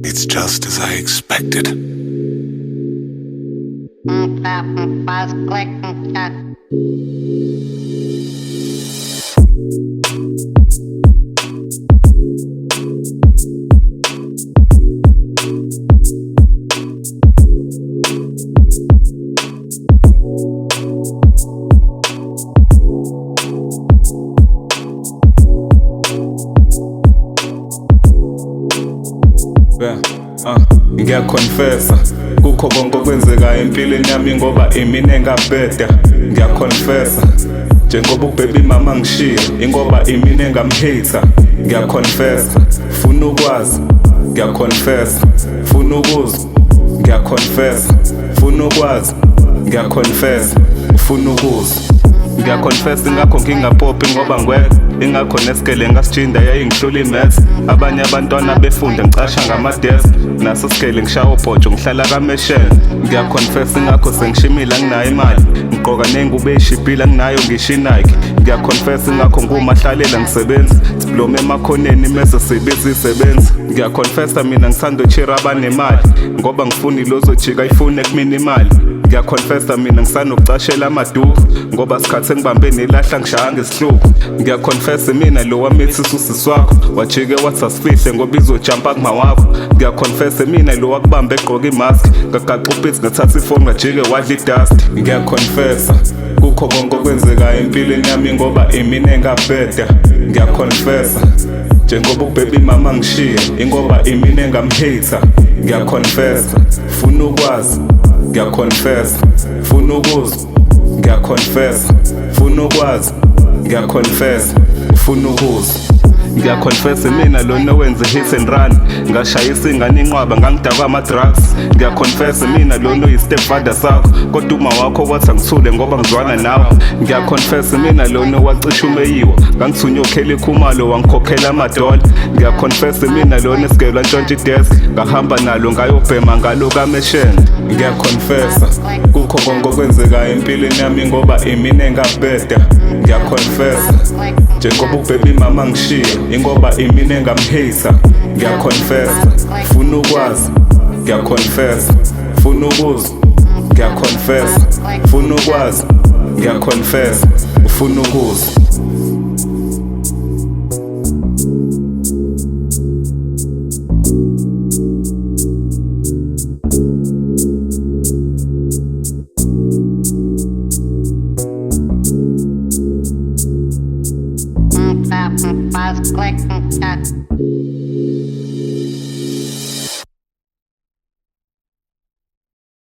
It's just as I expected. Ngiyakonfessa kukho konke okwenzeka empilweni yami ngoba imina engabheda. Ngiyakonfessa njengoba ubaby mama ngishiya ingoba imina engamhater. Ngiyakonfessa funa ukwazi. Ngiyakonfessa funa ukuzwa. Ngiyakonfessa funa ukwazi. Ngiyakonfessa ufuna ukuzwa. Ngiyakonfessa ingakho ngingaphopi ngoba ngwedwa ingakho nesikele ngasijinda yayingihlula imaths. Abanye abantwana befunda ngicasha ngamadesk naso sikele ngishaya ubhojo ngihlala kameshela. Ngiyakonfessa ingakho sengishimile anginayo imali ngigqoka nengubo eyishibhile anginayo ngisho iNike. Ngiyakonfessa ingakho ngumahlalela ngisebenza diploma emakhoneni mese sibiza isebenza. Ngiyakonfessa mina ngithanda uchira abanemali ngoba ngifuna ilozojika ayifune kumina imali. Ngiyakonfessa mina ngisanokucashela amaduku ngoba sikhathi engibambe nelahla ngishaya ngesihluku. Ngiyakonfessa mina lo wamithi usisi wakho wajike wathi asifihle ngoba izojumpa kuma wakho. Ngiyakonfessa mina lo wakubamba egqoka imask ngagaxa upitsi ngathatha ifoni ngajike wadla idust. Ngiyakonfessa kukho konke okwenzeka empilweni yami ngoba imina engabheda. Ngiyakonfessa njengoba ubaby mama ngishiya ingoba imina engamhater. Ngiyakonfessa funa ukwazi. Ngiyakonfessa funa ukuzwa. Ngiyakonfessa funa ukwazi. Ngiyakonfessa ufuna ukuzwa. Ngiyakonfessa mina lona wenza hit and run ngashayisa ingane inqwaba ngangidakwa ama-drugs. Ngiyakonfessa mina lona uyi-stepfather sakho kodwa uma wakho wathi angithule ngoba ngizwana nawe. Ngiyakonfessa mina lona wacisha umeyiwa ngangithunywa ukhela ikhumalo wangikhokhela amadola. Ngiyakonfessa mina lona esigelwa ntshontsha idesk ngahamba nalo ngayobhema ngalo kameshela. Ngiyakonfessa kukho konke okwenzeka empilweni yami ngoba imina engabheda. Ngiyakonfessa njengoba ubaby mama ngishiya ingoba imina engamhater. Ngiyakonfessa funa ukwazi. Ngiyakonfessa funa ukuzwa. Ngiyakonfessa funa ukwazi. Ngiyakonfessa ufuna ukuzwa.